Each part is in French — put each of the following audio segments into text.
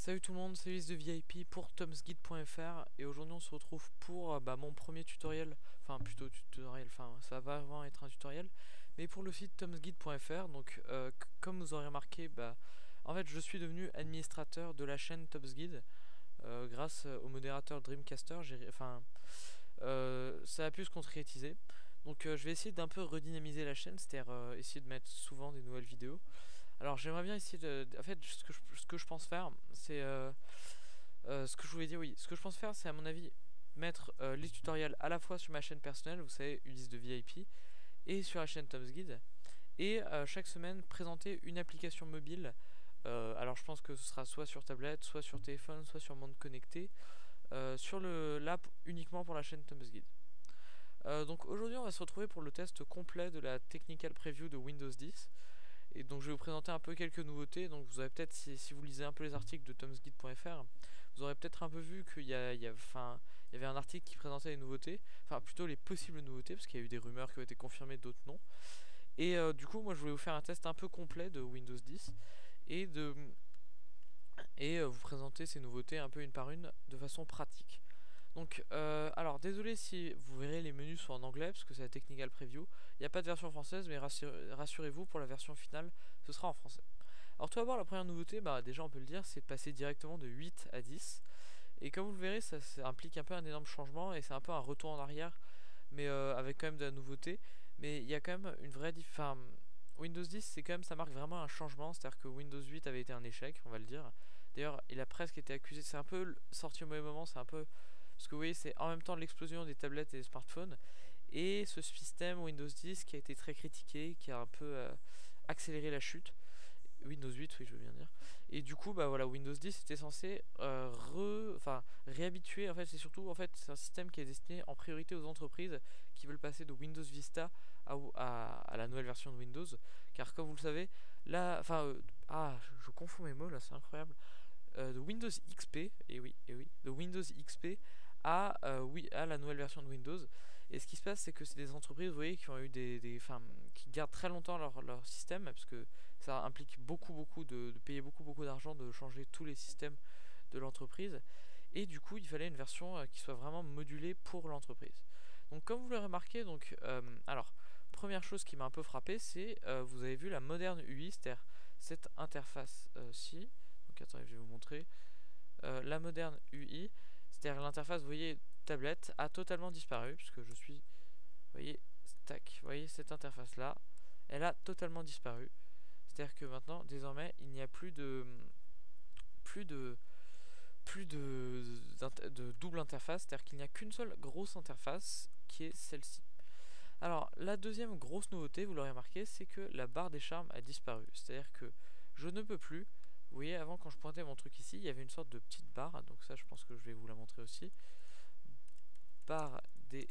Salut tout le monde, c'est Ulysse de VIP pour tomsguide.fr et aujourd'hui on se retrouve pour mon premier tutoriel, enfin plutôt tutoriel, enfin ça va vraiment être un tutoriel, mais pour le site tomsguide.fr. Donc comme vous aurez remarqué, en fait je suis devenu administrateur de la chaîne Tomsguide grâce au modérateur Dreamcaster. Ça a pu se concrétiser. Donc je vais essayer d'un peu redynamiser la chaîne, c'est-à-dire essayer de mettre souvent des nouvelles vidéos. Alors j'aimerais bien essayer en fait, ce que je pense faire, c'est ce que je voulais dire, oui. Ce que je pense faire, c'est à mon avis mettre les tutoriels à la fois sur ma chaîne personnelle, vous savez, Ulysse de VIP, et sur la chaîne Tom's Guide. Et chaque semaine présenter une application mobile. Alors je pense que ce sera soit sur tablette, soit sur téléphone, soit sur monde connecté, sur l'app uniquement pour la chaîne Tom's Guide. Donc aujourd'hui on va se retrouver pour le test complet de la technical preview de Windows 10. Et donc je vais vous présenter un peu quelques nouveautés. Donc vous avez peut-être, si vous lisez un peu les articles de tomsguide.fr, vous aurez peut-être un peu vu il y avait un article qui présentait les nouveautés, enfin plutôt les possibles nouveautés, parce qu'il y a eu des rumeurs qui ont été confirmées, d'autres non. Et du coup moi je voulais vous faire un test un peu complet de Windows 10 et vous présenter ces nouveautés un peu une par une de façon pratique. Donc, alors désolé si vous verrez les menus sont en anglais parce que c'est la technical preview. Il n'y a pas de version française, mais rassurez-vous, pour la version finale, ce sera en français. Alors, tout d'abord, la première nouveauté, déjà on peut le dire, c'est de passer directement de 8 à 10. Et comme vous le verrez, ça implique un peu un énorme changement et c'est un peu un retour en arrière, mais avec quand même de la nouveauté. Mais il y a quand même une vraie différence. Windows 10, c'est quand même, ça marque vraiment un changement, c'est-à-dire que Windows 8 avait été un échec, on va le dire. D'ailleurs, il a presque été accusé, c'est un peu sorti au mauvais moment, c'est un peu parce que vous voyez, c'est en même temps l'explosion des tablettes et des smartphones et ce système Windows 10 qui a été très critiqué, qui a un peu accéléré la chute. Windows 8, oui, je veux bien dire. Et du coup, voilà, Windows 10 était censé réhabituer. En fait, c'est surtout c'est un système qui est destiné en priorité aux entreprises qui veulent passer de Windows Vista à la nouvelle version de Windows. Car comme vous le savez, là, je confonds mes mots là, c'est incroyable. De Windows XP, et oui, de Windows XP à la nouvelle version de Windows. Et ce qui se passe, c'est que c'est des entreprises, vous voyez, qui ont eu qui gardent très longtemps leur système, parce que ça implique beaucoup de payer beaucoup d'argent, de changer tous les systèmes de l'entreprise. Et du coup, il fallait une version qui soit vraiment modulée pour l'entreprise. Donc, comme vous l'avez remarqué, première chose qui m'a un peu frappé, c'est vous avez vu la moderne UI, c'est-à-dire cette interface-ci. Donc, attendez, je vais vous montrer. La moderne UI, c'est-à-dire l'interface, vous voyez, tablette, a totalement disparu, puisque je suis, vous voyez, stack, vous voyez, cette interface-là, elle a totalement disparu. C'est-à-dire que maintenant, désormais, il n'y a plus de double interface, c'est-à-dire qu'il n'y a qu'une seule grosse interface qui est celle-ci. Alors, la deuxième grosse nouveauté, vous l'aurez remarqué, c'est que la barre des charmes a disparu. C'est-à-dire que je ne peux plus. Vous voyez, avant, quand je pointais mon truc ici, il y avait une sorte de petite barre. Donc ça, je pense que je vais vous la montrer aussi. Barre des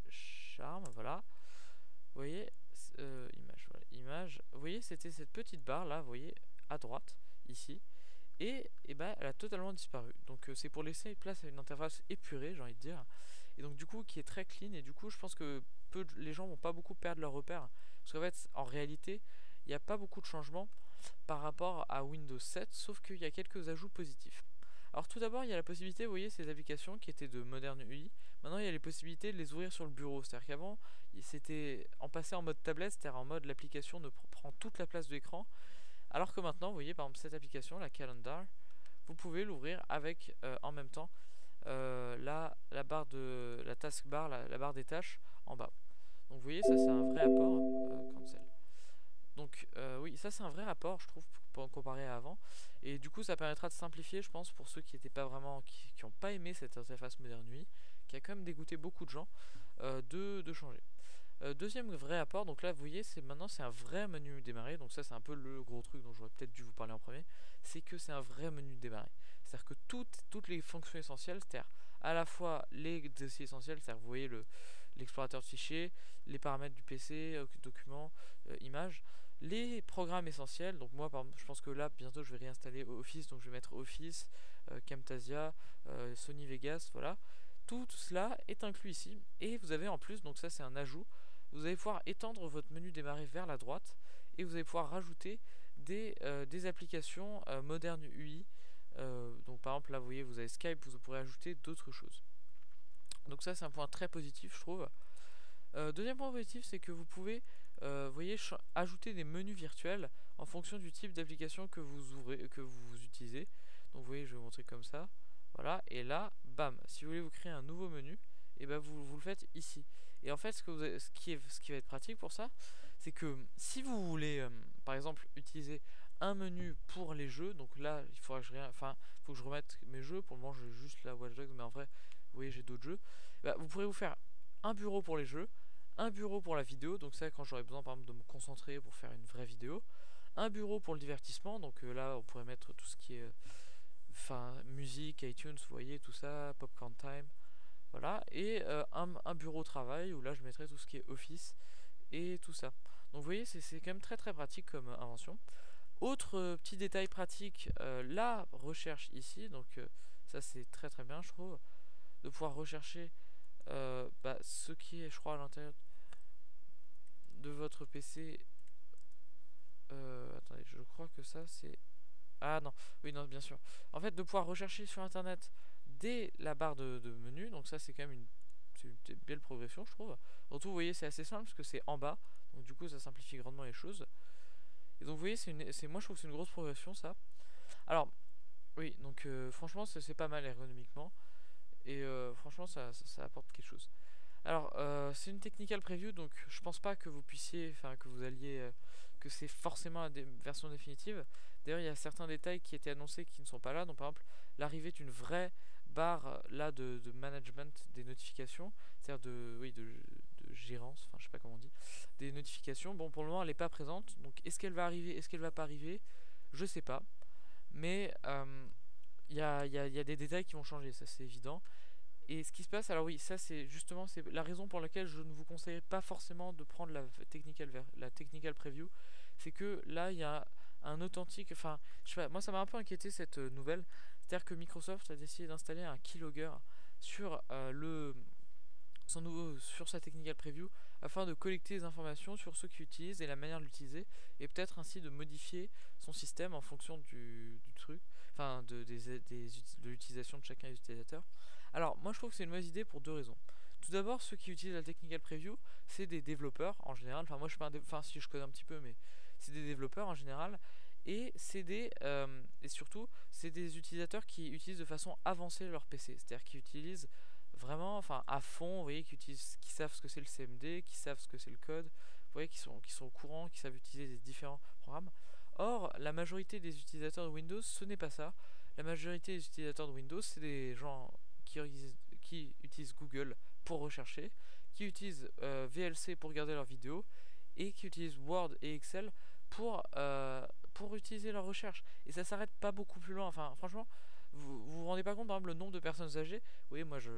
charmes, voilà. Vous voyez, image, voilà, image. Vous voyez, c'était cette petite barre là, vous voyez, à droite, ici. Et ben, elle a totalement disparu. Donc c'est pour laisser place à une interface épurée, j'ai envie de dire. Et donc du coup, qui est très clean. Et du coup, je pense que les gens vont pas beaucoup perdre leur repère. Parce qu'en fait, en réalité, il n'y a pas beaucoup de changements par rapport à Windows 7, sauf qu'il y a quelques ajouts positifs. Alors tout d'abord, il y a la possibilité, vous voyez, ces applications qui étaient de moderne UI, maintenant il y a les possibilités de les ouvrir sur le bureau. C'est-à-dire qu'avant, on passait en mode tablette, c'est-à-dire en mode l'application prend toute la place de l'écran, alors que maintenant, vous voyez, par exemple, cette application, la Calendar, vous pouvez l'ouvrir avec en même temps la barre de la taskbar, la barre des tâches en bas. Donc vous voyez, ça c'est un vrai apport. Cancel. Donc oui, ça c'est un vrai apport, je trouve, pour comparer à avant. Et du coup, ça permettra de simplifier, je pense, pour ceux qui n'étaient pas vraiment, qui n'ont pas aimé cette interface moderne UI, qui a quand même dégoûté beaucoup de gens, de changer. Deuxième vrai apport, donc là vous voyez, maintenant c'est un vrai menu démarrer. Donc ça c'est un peu le gros truc dont j'aurais peut-être dû vous parler en premier, c'est que c'est un vrai menu démarrer. C'est-à-dire que toutes les fonctions essentielles, c'est-à-dire à la fois les dossiers essentiels, c'est-à-dire vous voyez l'explorateur de fichiers, les paramètres du PC, documents, images, les programmes essentiels. Donc moi par exemple, je pense que là bientôt je vais réinstaller Office, donc je vais mettre Office, Camtasia, Sony Vegas, voilà. Tout cela est inclus ici et vous avez en plus, donc ça c'est un ajout, vous allez pouvoir étendre votre menu démarrer vers la droite et vous allez pouvoir rajouter des applications modernes UI. exemple là vous voyez vous avez Skype, vous pourrez ajouter d'autres choses. Donc ça c'est un point très positif je trouve. Deuxième point positif, c'est que vous pouvez vous voyez, ajouter des menus virtuels en fonction du type d'application que vous ouvrez, que vous utilisez. Donc vous voyez, je vais vous montrer comme ça. Voilà, et là, bam, si vous voulez vous créer un nouveau menu, et ben vous le faites ici. Et en fait, ce qui va être pratique pour ça, c'est que si vous voulez, par exemple, utiliser un menu pour les jeux, donc là, il faudra que faut que je remette mes jeux. Pour le moment, j'ai juste la Watch Dogs, mais en vrai, vous voyez, j'ai d'autres jeux. Bah, vous pourrez vous faire un bureau pour les jeux, un bureau pour la vidéo, donc ça quand j'aurai besoin par exemple de me concentrer pour faire une vraie vidéo, un bureau pour le divertissement, donc là on pourrait mettre tout ce qui est musique, iTunes, vous voyez tout ça, Popcorn Time, voilà, et un bureau travail où là je mettrai tout ce qui est Office et tout ça. Donc vous voyez c'est quand même très très pratique comme invention. Autre petit détail pratique, la recherche ici, donc ça c'est très très bien je trouve, de pouvoir rechercher ce qui est je crois à l'intérieur de votre PC. Attendez, je crois que ça c'est... Ah non, oui, non, bien sûr. En fait, de pouvoir rechercher sur internet dès la barre de menu, donc ça c'est quand même une belle progression, je trouve. Surtout, vous voyez, c'est assez simple parce que c'est en bas, donc du coup, ça simplifie grandement les choses. Et donc, vous voyez, moi je trouve que c'est une grosse progression ça. Alors, oui, donc franchement, c'est pas mal ergonomiquement, et franchement, ça apporte quelque chose. Alors, c'est une technical preview, donc je pense pas que vous puissiez, que vous alliez, que c'est forcément la version définitive. D'ailleurs, il y a certains détails qui étaient annoncés qui ne sont pas là. Donc, par exemple, l'arrivée d'une vraie barre là de management des notifications, c'est-à-dire de gérance, je sais pas comment on dit, des notifications. Bon, pour le moment, elle n'est pas présente. Donc, est-ce qu'elle va arriver, est-ce qu'elle va pas arriver? Je sais pas. Mais il y a des détails qui vont changer, ça c'est évident. Et ce qui se passe, alors oui, ça c'est justement c'est la raison pour laquelle je ne vous conseille pas forcément de prendre la technical preview, c'est que là il y a un authentique, je sais pas, moi ça m'a un peu inquiété cette nouvelle, c'est-à-dire que Microsoft a décidé d'installer un keylogger sur sur sa technical preview afin de collecter des informations sur ceux qui utilisent et la manière de l'utiliser et peut-être ainsi de modifier son système en fonction du truc, de l'utilisation de chacun des utilisateurs. Alors moi je trouve que c'est une mauvaise idée pour deux raisons. Tout d'abord, ceux qui utilisent la technical preview, c'est des développeurs en général. Moi je suis pas si je connais un petit peu, mais c'est des développeurs en général. Et et surtout c'est des utilisateurs qui utilisent de façon avancée leur PC, c'est-à-dire qui utilisent vraiment, à fond, vous voyez, qui savent ce que c'est le CMD, qui savent ce que c'est le code, vous voyez, qui sont au courant, qui savent utiliser les différents programmes. Or, la majorité des utilisateurs de Windows, ce n'est pas ça. La majorité des utilisateurs de Windows, c'est des gens qui utilisent Google pour rechercher, qui utilisent VLC pour regarder leurs vidéos, et qui utilisent Word et Excel pour utiliser leur recherche. Et ça s'arrête pas beaucoup plus loin. Enfin, franchement, vous rendez pas compte, par exemple, le nombre de personnes âgées. Vous voyez, moi, j'ai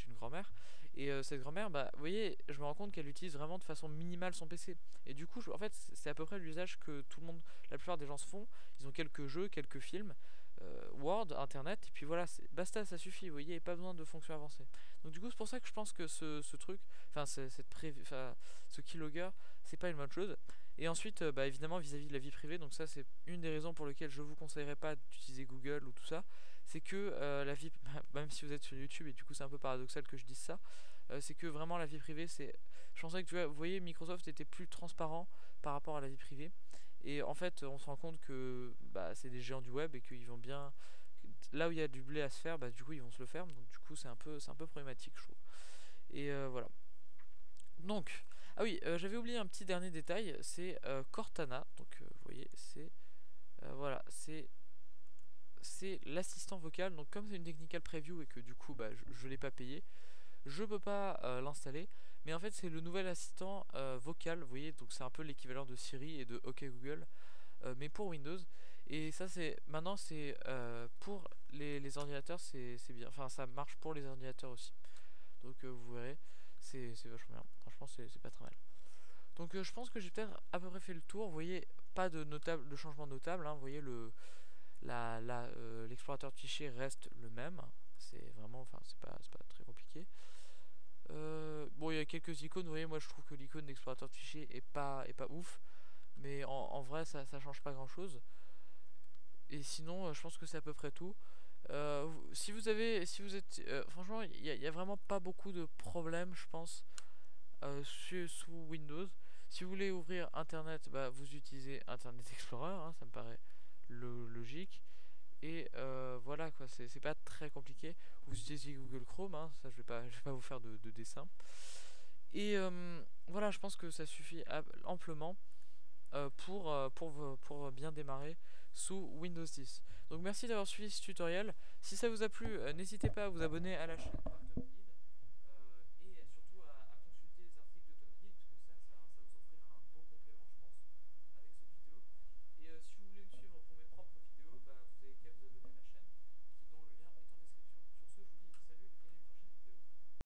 une grand-mère. Et cette grand-mère, vous voyez, je me rends compte qu'elle utilise vraiment de façon minimale son PC. Et du coup, en fait, c'est à peu près l'usage que tout le monde, la plupart des gens se font. Ils ont quelques jeux, quelques films, Word, Internet, et puis voilà, basta, ça suffit. Vous voyez, il n'y a pas besoin de fonctions avancées. Donc du coup, c'est pour ça que je pense que ce truc, ce keylogger, c'est pas une bonne chose. Et ensuite, évidemment, vis-à-vis de la vie privée, donc ça, c'est une des raisons pour lesquelles je vous conseillerais pas d'utiliser Google ou tout ça. C'est que la vie, même si vous êtes sur YouTube, et du coup, c'est un peu paradoxal que je dise ça, c'est que vraiment la vie privée, c'est. Je pensais que vous voyez, Microsoft était plus transparent par rapport à la vie privée. Et en fait, on se rend compte que c'est des géants du web et qu'ils vont bien. Là où il y a du blé à se faire, du coup, ils vont se le faire. Donc, du coup, c'est un peu problématique, je trouve. Et voilà. Donc, ah oui, j'avais oublié un petit dernier détail, c'est Cortana. Donc, vous voyez, c'est voilà, c'est l'assistant vocal. Donc, comme c'est une technical preview et que du coup, je l'ai pas payé, je peux pas l'installer. Mais en fait, c'est le nouvel assistant vocal. Vous voyez, donc c'est un peu l'équivalent de Siri et de OK Google, mais pour Windows. Et ça, c'est pour les ordinateurs, c'est bien. Enfin, ça marche pour les ordinateurs aussi. Donc, vous verrez, c'est vachement bien. Franchement, c'est pas très mal. Donc je pense que j'ai peut-être à peu près fait le tour. Vous voyez, pas de changement notable. Vous voyez, l'explorateur de fichiers reste le même. C'est vraiment, c'est pas très compliqué. Bon, il y a quelques icônes. Vous voyez, moi je trouve que l'icône d'explorateur de fichiers est pas ouf. Mais en vrai, ça change pas grand chose. Et sinon, je pense que c'est à peu près tout. Si vous êtes, franchement, il y a vraiment pas beaucoup de problèmes, je pense, sous Windows. Si vous voulez ouvrir Internet, bah, vous utilisez Internet Explorer, hein, ça me paraît logique. Et voilà quoi, c'est pas très compliqué. Vous utilisez Google Chrome, hein, ça je vais pas vous faire de dessin. Et voilà, je pense que ça suffit amplement pour bien démarrer sous Windows 10. Donc merci d'avoir suivi ce tutoriel. Si ça vous a plu, n'hésitez pas à vous abonner à la chaîne.